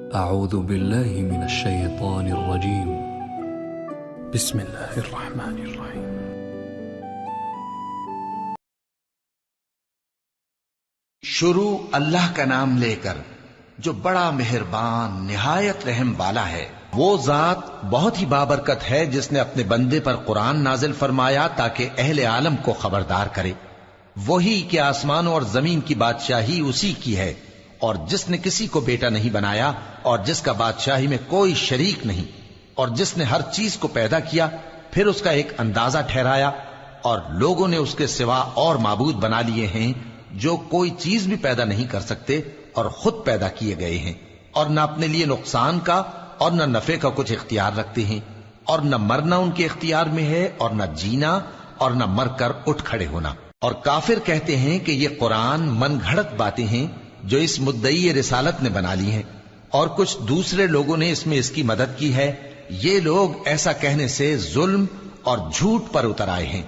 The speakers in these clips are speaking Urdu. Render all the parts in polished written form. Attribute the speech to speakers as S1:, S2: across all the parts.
S1: أعوذ بالله من الشيطان الرجيم. بسم الله الرحمن الرحيم.
S2: شروع اللہ کا نام لے کر جو بڑا مہربان نہایت رحم والا ہے. وہ ذات بہت ہی بابرکت ہے جس نے اپنے بندے پر قرآن نازل فرمایا تاکہ اہل عالم کو خبردار کرے. وہی کہ آسمانوں اور زمین کی بادشاہی اسی کی ہے، اور جس نے کسی کو بیٹا نہیں بنایا اور جس کا بادشاہی میں کوئی شریک نہیں، اور جس نے ہر چیز کو پیدا کیا پھر اس کا ایک اندازہ ٹھہرایا، اور لوگوں نے اس کے سوا اور معبود بنا لیے ہیں جو کوئی چیز بھی پیدا نہیں کر سکتے اور خود پیدا کیے گئے ہیں، اور نہ اپنے لیے نقصان کا اور نہ نفع کا کچھ اختیار رکھتے ہیں، اور نہ مرنا ان کے اختیار میں ہے اور نہ جینا اور نہ مر کر اٹھ کھڑے ہونا. اور کافر کہتے ہیں کہ یہ قرآن من گھڑت باتیں ہیں جو اس مدعی رسالت نے بنا لی ہیں، اور کچھ دوسرے لوگوں نے اس میں اس کی مدد کی ہے. یہ لوگ ایسا کہنے سے ظلم اور جھوٹ پر اتر آئے ہیں،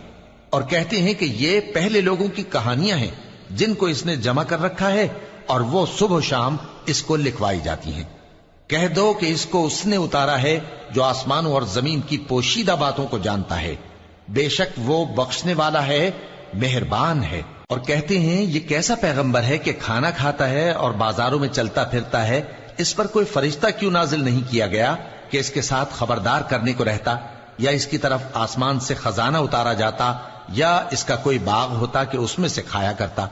S2: اور کہتے ہیں کہ یہ پہلے لوگوں کی کہانیاں ہیں جن کو اس نے جمع کر رکھا ہے اور وہ صبح و شام اس کو لکھوائی جاتی ہیں. کہہ دو کہ اس کو اس نے اتارا ہے جو آسمانوں اور زمین کی پوشیدہ باتوں کو جانتا ہے. بے شک وہ بخشنے والا ہے، مہربان ہے. اور کہتے ہیں یہ کیسا پیغمبر ہے کہ کھانا کھاتا ہے اور بازاروں میں چلتا پھرتا ہے، اس پر کوئی فرشتہ کیوں نازل نہیں کیا گیا کہ اس کے ساتھ خبردار کرنے کو رہتا، یا اس کی طرف آسمان سے خزانہ اتارا جاتا، یا اس کا کوئی باغ ہوتا کہ اس میں سے کھایا کرتا.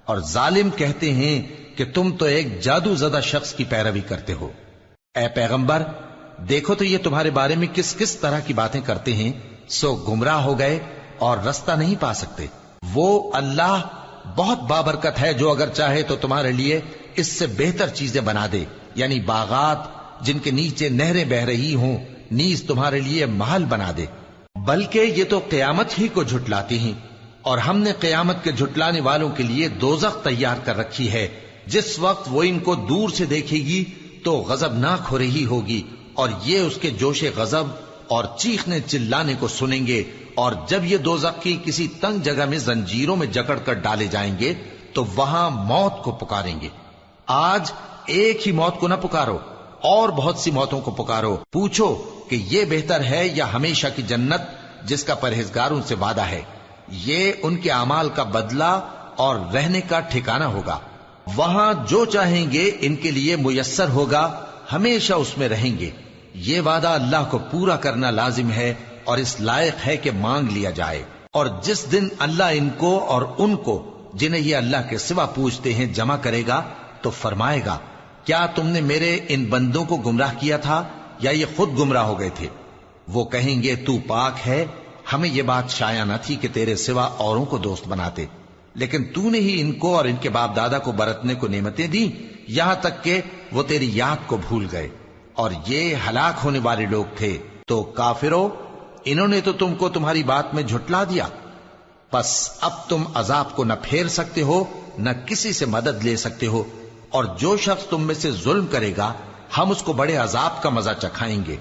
S2: اور ظالم کہتے ہیں کہ تم تو ایک جادو زدہ شخص کی پیروی کرتے ہو. اے پیغمبر دیکھو تو یہ تمہارے بارے میں کس کس طرح کی باتیں کرتے ہیں، سو گمراہ ہو گئے اور رستہ نہیں پا سکتے. وہ اللہ بہت بابرکت ہے جو اگر چاہے تو تمہارے لیے اس سے بہتر چیزیں بنا دے، یعنی باغات جن کے نیچے نہریں بہ رہی ہوں، نیز تمہارے لیے محل بنا دے. بلکہ یہ تو قیامت ہی کو جھٹلاتی ہیں، اور ہم نے قیامت کے جھٹلانے والوں کے لیے دوزخ تیار کر رکھی ہے. جس وقت وہ ان کو دور سے دیکھے گی تو غضبناک ہو رہی ہوگی، اور یہ اس کے جوش غضب اور چیخنے چلانے کو سنیں گے. اور جب یہ دوزخ کی کسی تنگ جگہ میں زنجیروں میں جکڑ کر ڈالے جائیں گے تو وہاں موت کو پکاریں گے. آج ایک ہی موت کو نہ پکارو، اور بہت سی موتوں کو پکارو. پوچھو کہ یہ بہتر ہے یا ہمیشہ کی جنت جس کا پرہیزگاروں سے وعدہ ہے. یہ ان کے اعمال کا بدلہ اور رہنے کا ٹھکانہ ہوگا. وہاں جو چاہیں گے ان کے لیے میسر ہوگا، ہمیشہ اس میں رہیں گے. یہ وعدہ اللہ کو پورا کرنا لازم ہے اور اس لائق ہے کہ مانگ لیا جائے. اور جس دن اللہ ان کو اور ان کو جنہیں یہ اللہ کے سوا پوچھتے ہیں جمع کرے گا تو فرمائے گا کیا تم نے میرے ان بندوں کو گمراہ کیا تھا یا یہ خود گمراہ ہو گئے تھے؟ وہ کہیں گے تو پاک ہے، ہمیں یہ بات شایع نہ تھی کہ تیرے سوا اوروں کو دوست بناتے، لیکن تو نے ہی ان کو اور ان کے باپ دادا کو برتنے کو نعمتیں دی یہاں تک کہ وہ تیری یاد کو بھول گئے، اور یہ ہلاک ہونے والے لوگ تھے. تو کافرو انہوں نے تو تم کو تمہاری بات میں جھٹلا دیا، پس اب تم عذاب کو نہ پھیر سکتے ہو نہ کسی سے مدد لے سکتے ہو. اور جو شخص تم میں سے ظلم کرے گا ہم اس کو بڑے عذاب کا مزہ چکھائیں گے.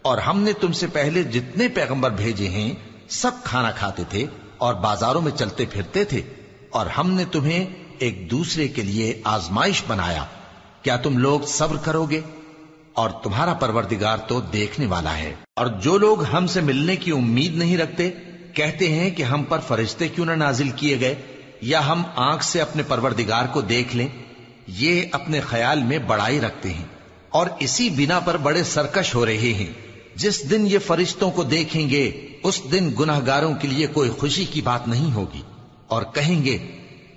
S2: اور ہم نے تم سے پہلے جتنے پیغمبر بھیجے ہیں سب کھانا کھاتے تھے اور بازاروں میں چلتے پھرتے تھے، اور ہم نے تمہیں ایک دوسرے کے لیے آزمائش بنایا. کیا تم لوگ صبر کرو گے؟ اور تمہارا پروردگار تو دیکھنے والا ہے. اور جو لوگ ہم سے ملنے کی امید نہیں رکھتے کہتے ہیں کہ ہم پر فرشتے کیوں نہ نازل کیے گئے، یا ہم آنکھ سے اپنے پروردگار کو دیکھ لیں. یہ اپنے خیال میں بڑائی رکھتے ہیں اور اسی بنا پر بڑے سرکش ہو رہے ہیں. جس دن یہ فرشتوں کو دیکھیں گے اس دن گناہگاروں کے لیے کوئی خوشی کی بات نہیں ہوگی، اور کہیں گے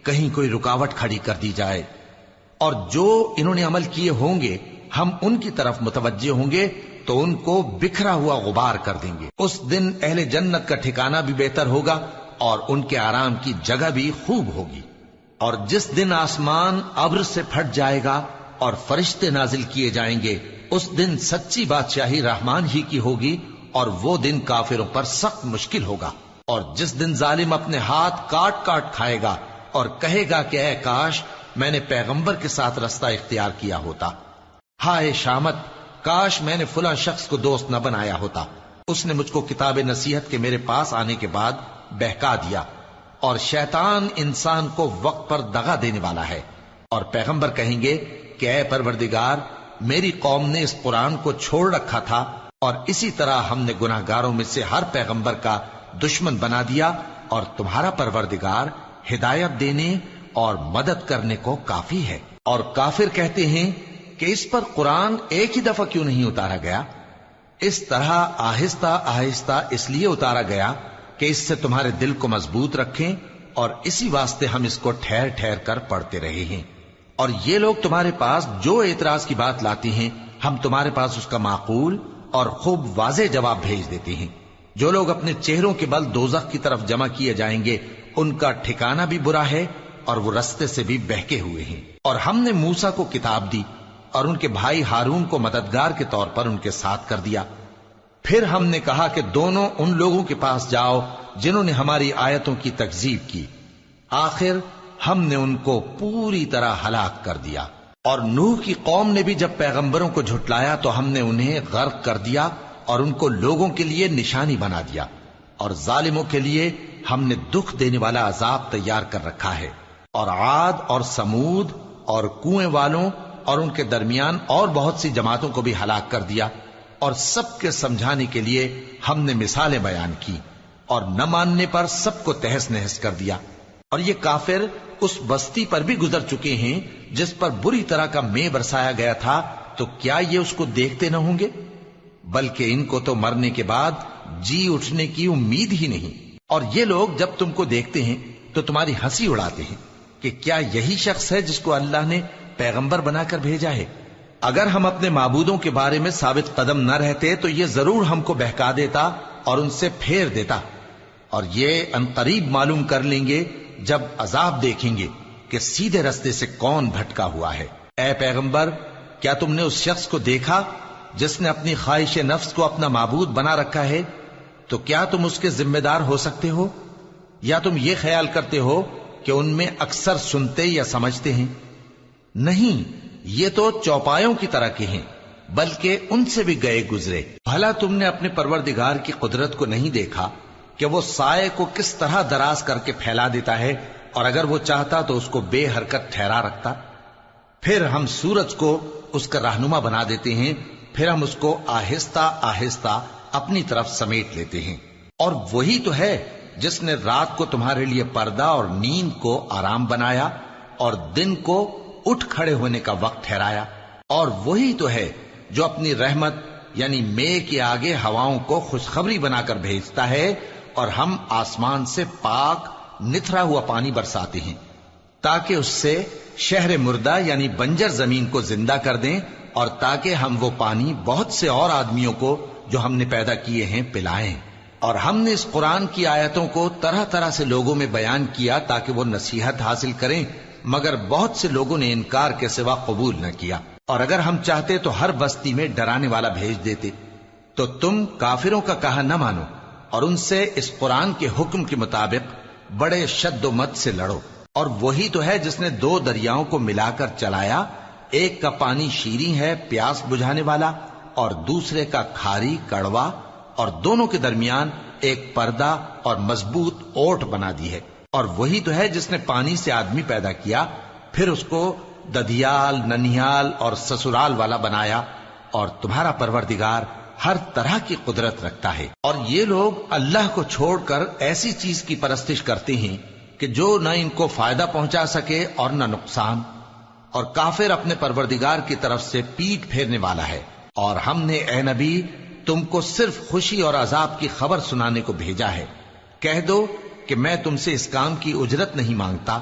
S2: کہیں کوئی رکاوٹ کھڑی کر دی جائے. اور جو انہوں نے عمل کیے ہوں گے ہم ان کی طرف متوجہ ہوں گے تو ان کو بکھرا ہوا غبار کر دیں گے. اس دن اہل جنت کا ٹھکانہ بھی بہتر ہوگا اور ان کے آرام کی جگہ بھی خوب ہوگی. اور جس دن آسمان ابر سے پھٹ جائے گا اور فرشتے نازل کیے جائیں گے اس دن سچی بادشاہی رحمان ہی کی ہوگی، اور وہ دن کافروں پر سخت مشکل ہوگا. اور جس دن ظالم اپنے ہاتھ کاٹ کاٹ کھائے گا اور کہے گا کہ اے کاش میں نے پیغمبر کے ساتھ رستہ اختیار کیا ہوتا، ہائے شامت کاش میں نے فلاں شخص کو دوست نہ بنایا ہوتا، اس نے مجھ کو کتاب نصیحت کے میرے پاس آنے کے بعد بہکا دیا. اور شیطان انسان کو وقت پر دغا دینے والا ہے. اور پیغمبر کہیں گے کہ اے پروردگار میری قوم نے اس قرآن کو چھوڑ رکھا تھا اور اسی طرح ہم نے گناہگاروں میں سے ہر پیغمبر کا دشمن بنا دیا، اور تمہارا پروردگار ہدایت دینے اور مدد کرنے کو کافی ہے۔ اور کافر کہتے ہیں کہ اس پر قرآن ایک ہی دفعہ کیوں نہیں اتارا گیا؟ اس طرح آہستہ آہستہ اس لیے اتارا گیا کہ اس سے تمہارے دل کو مضبوط رکھیں، اور اسی واسطے ہم اس کو ٹھہر ٹھہر کر پڑھتے رہے ہیں۔ اور یہ لوگ تمہارے پاس جو اعتراض کی بات لاتی ہیں، ہم تمہارے پاس اس کا معقول اور خوب واضح جواب بھیج دیتے ہیں۔ جو لوگ اپنے چہروں کے بل دوزخ کی طرف جمع کیے جائیں گے، ان کا ٹھکانہ بھی برا ہے اور وہ رستے سے بھی بہکے ہوئے ہیں۔ اور ہم نے موسیٰ کو کتاب دی اور ان کے بھائی ہارون کو مددگار کے طور پر ان کے ساتھ کر دیا۔ پھر ہم نے کہا کہ دونوں ان لوگوں کے پاس جاؤ جنہوں نے ہماری آیتوں کی تکذیب کی، آخر ہم نے ان کو پوری طرح ہلاک کر دیا۔ اور نوح کی قوم نے بھی جب پیغمبروں کو جھٹلایا تو ہم نے انہیں غرق کر دیا اور ان کو لوگوں کے لیے نشانی بنا دیا، اور ظالموں کے لیے ہم نے دکھ دینے والا عذاب تیار کر رکھا ہے۔ اور عاد اور سمود اور کنویں والوں اور ان کے درمیان اور بہت سی جماعتوں کو بھی ہلاک کر دیا، اور سب کے سمجھانے کے لیے ہم نے مثالیں بیان کی، اور نہ ماننے پر سب کو تہس نہس کر دیا۔ اور یہ کافر اس بستی پر بھی گزر چکے ہیں جس پر بری طرح کا مے برسایا گیا تھا، تو کیا یہ اس کو دیکھتے نہ ہوں گے؟ بلکہ ان کو تو مرنے کے بعد جی اٹھنے کی امید ہی نہیں۔ اور یہ لوگ جب تم کو دیکھتے ہیں تو تمہاری ہنسی اڑاتے ہیں کہ کیا یہی شخص ہے جس کو اللہ نے پیغمبر بنا کر بھیجا ہے؟ اگر ہم اپنے معبودوں کے بارے میں ثابت قدم نہ رہتے تو یہ ضرور ہم کو بہکا دیتا اور ان سے پھیر دیتا، اور یہ عنقریب معلوم کر لیں گے جب عذاب دیکھیں گے کہ سیدھے رستے سے کون بھٹکا ہوا ہے۔ اے پیغمبر، کیا تم نے اس شخص کو دیکھا جس نے اپنی خواہش نفس کو اپنا معبود بنا رکھا ہے؟ تو کیا تم اس کے ذمہ دار ہو سکتے ہو؟ یا تم یہ خیال کرتے ہو کہ ان میں اکثر سنتے یا سمجھتے ہیں؟ نہیں، یہ تو چوپایوں کی طرح کے ہیں، بلکہ ان سے بھی گئے گزرے۔ بھلا تم نے اپنے پروردگار کی قدرت کو نہیں دیکھا کہ وہ سائے کو کس طرح دراز کر کے پھیلا دیتا ہے، اور اگر وہ چاہتا تو اس کو بے حرکت ٹھہرا رکھتا؟ پھر ہم سورج کو اس کا رہنما بنا دیتے ہیں، پھر ہم اس کو آہستہ آہستہ اپنی طرف سمیٹ لیتے ہیں۔ اور وہی تو ہے جس نے رات کو تمہارے لیے پردہ اور نیند کو آرام بنایا اور دن کو اٹھ کھڑے ہونے کا وقت ٹھہرایا۔ اور وہی تو ہے جو اپنی رحمت یعنی مے کے آگے ہواؤں کو خوشخبری بنا کر بھیجتا ہے، اور ہم آسمان سے پاک نتھرا ہوا پانی برساتے ہیں تاکہ اس سے شہر مردہ یعنی بنجر زمین کو زندہ کر دیں، اور تاکہ ہم وہ پانی بہت سے اور آدمیوں کو جو ہم نے پیدا کیے ہیں پلائیں۔ اور ہم نے اس قرآن کی آیتوں کو طرح طرح سے لوگوں میں بیان کیا تاکہ وہ نصیحت حاصل کریں، مگر بہت سے لوگوں نے انکار کے سوا قبول نہ کیا۔ اور اگر ہم چاہتے تو ہر بستی میں ڈرانے والا بھیج دیتے۔ تو تم کافروں کا کہا نہ مانو اور ان سے اس قرآن کے حکم کے مطابق بڑے شد و مت سے لڑو۔ اور وہی تو ہے جس نے دو دریاؤں کو ملا کر چلایا، ایک کا پانی شیریں ہے پیاس بجھانے والا، اور دوسرے کا کھاری کڑوا، اور دونوں کے درمیان ایک پردہ اور مضبوط اوٹ بنا دی ہے۔ اور وہی تو ہے جس نے پانی سے آدمی پیدا کیا، پھر اس کو ددھیال، ننھیال اور سسرال والا بنایا، اور تمہارا پروردگار ہر طرح کی قدرت رکھتا ہے۔ اور یہ لوگ اللہ کو چھوڑ کر ایسی چیز کی پرستش کرتے ہیں کہ جو نہ ان کو فائدہ پہنچا سکے اور نہ نقصان، اور کافر اپنے پروردگار کی طرف سے پیٹ پھیرنے والا ہے۔ اور ہم نے اے نبی تم کو صرف خوشی اور عذاب کی خبر سنانے کو بھیجا ہے۔ کہہ دو کہ میں تم سے اس کام کی اجرت نہیں مانگتا،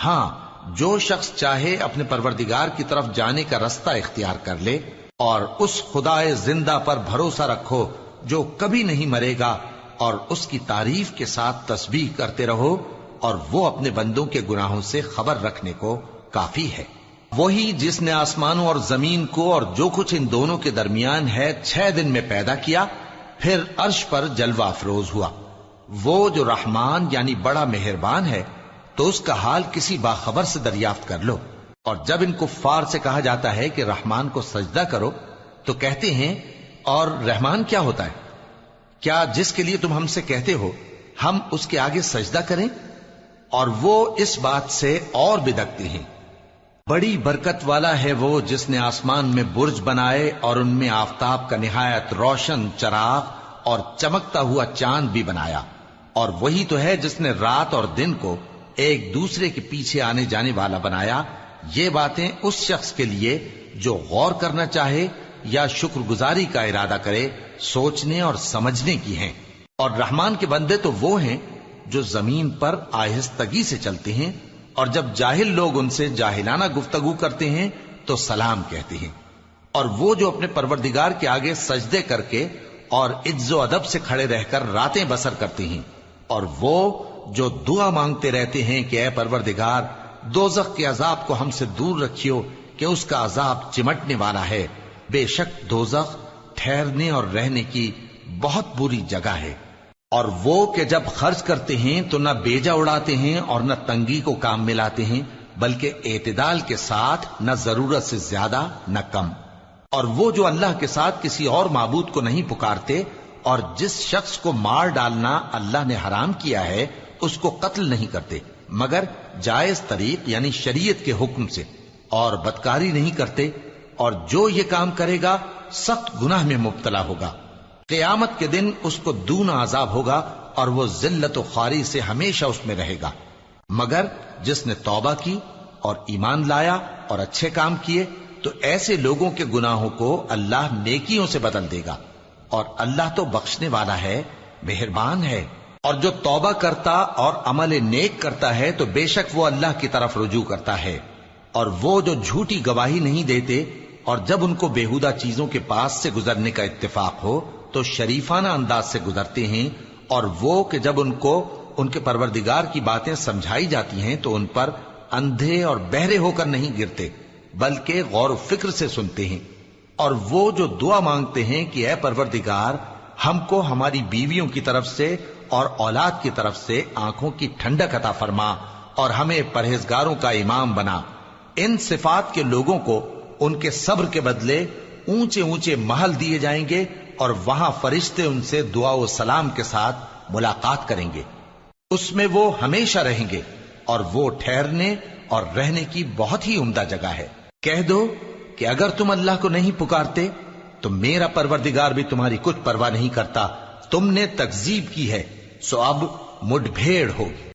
S2: ہاں جو شخص چاہے اپنے پروردگار کی طرف جانے کا رستہ اختیار کر لے، اور اس خدائے زندہ پر بھروسہ رکھو جو کبھی نہیں مرے گا، اور اس کی تعریف کے ساتھ تسبیح کرتے رہو، اور وہ اپنے بندوں کے گناہوں سے خبر رکھنے کو کافی ہے۔ وہی جس نے آسمانوں اور زمین کو اور جو کچھ ان دونوں کے درمیان ہے 6 دن میں پیدا کیا، پھر عرش پر جلوہ افروز ہوا۔ وہ جو رحمان یعنی بڑا مہربان ہے، تو اس کا حال کسی باخبر سے دریافت کر لو۔ اور جب ان کفار سے کہا جاتا ہے کہ رحمان کو سجدہ کرو تو کہتے ہیں اور رحمان کیا ہوتا ہے؟ کیا جس کے لیے تم ہم سے کہتے ہو ہم اس کے آگے سجدہ کریں؟ اور وہ اس بات سے اور بدکتے ہیں بڑی برکت والا ہے وہ جس نے آسمان میں برج بنائے اور ان میں آفتاب کا نہایت روشن چراغ اور چمکتا ہوا چاند بھی بنایا، اور وہی تو ہے جس نے رات اور دن کو ایک دوسرے کے پیچھے آنے جانے والا بنایا۔ یہ باتیں اس شخص کے لیے جو غور کرنا چاہے یا شکر گزاری کا ارادہ کرے سوچنے اور سمجھنے کی ہیں۔ اور رحمان کے بندے تو وہ ہیں جو زمین پر آہستگی سے چلتے ہیں، اور جب جاہل لوگ ان سے جاہلانہ گفتگو کرتے ہیں تو سلام کہتے ہیں۔ اور وہ جو اپنے پروردگار کے آگے سجدے کر کے اور عز و ادب سے کھڑے رہ کر راتیں بسر کرتے ہیں، اور وہ جو دعا مانگتے رہتے ہیں کہ اے پروردگار دوزخ کے عذاب کو ہم سے دور رکھیو کہ اس کا عذاب چمٹنے والا ہے، بے شک دوزخ ٹھہرنے اور رہنے کی بہت بری جگہ ہے۔ اور وہ کہ جب خرچ کرتے ہیں تو نہ بیجا اڑاتے ہیں اور نہ تنگی کو کام میں لاتے ہیں، بلکہ اعتدال کے ساتھ، نہ ضرورت سے زیادہ نہ کم۔ اور وہ جو اللہ کے ساتھ کسی اور معبود کو نہیں پکارتے، اور جس شخص کو مار ڈالنا اللہ نے حرام کیا ہے اس کو قتل نہیں کرتے مگر جائز طریق یعنی شریعت کے حکم سے، اور بدکاری نہیں کرتے، اور جو یہ کام کرے گا سخت گناہ میں مبتلا ہوگا۔ قیامت کے دن اس کو دونا عذاب ہوگا اور وہ ذلت و خواری سے ہمیشہ اس میں رہے گا، مگر جس نے توبہ کی اور ایمان لایا اور اچھے کام کیے تو ایسے لوگوں کے گناہوں کو اللہ نیکیوں سے بدل دے گا، اور اللہ تو بخشنے والا ہے، مہربان ہے۔ اور جو توبہ کرتا اور عمل نیک کرتا ہے تو بے شک وہ اللہ کی طرف رجوع کرتا ہے۔ اور وہ جو جھوٹی گواہی نہیں دیتے اور جب ان کو بیہودہ چیزوں کے پاس سے گزرنے کا اتفاق ہو تو شریفانہ انداز سے گزرتے ہیں، اور وہ کہ جب ان کو ان کے پروردگار کی باتیں سمجھائی جاتی ہیں تو ان پر اندھے اور بہرے ہو کر نہیں گرتے بلکہ غور و فکر سے سنتے ہیں۔ اور وہ جو دعا مانگتے ہیں کہ اے پروردگار ہم کو ہماری بیویوں کی طرف سے اور اولاد کی طرف سے آنکھوں کی ٹھنڈک عطا فرما اور ہمیں پرہیزگاروں کا امام بنا، ان صفات کے لوگوں کو ان کے صبر کے بدلے اونچے اونچے محل دیے جائیں گے، اور وہاں فرشتے ان سے دعا و سلام کے ساتھ ملاقات کریں گے، اس میں وہ ہمیشہ رہیں گے، اور وہ ٹھہرنے اور رہنے کی بہت ہی عمدہ جگہ ہے۔ کہہ دو کہ اگر تم اللہ کو نہیں پکارتے تو میرا پروردگار بھی تمہاری کچھ پرواہ نہیں کرتا، تم نے تکذیب کی ہے سو اب مڈ بھیڑ ہوگی۔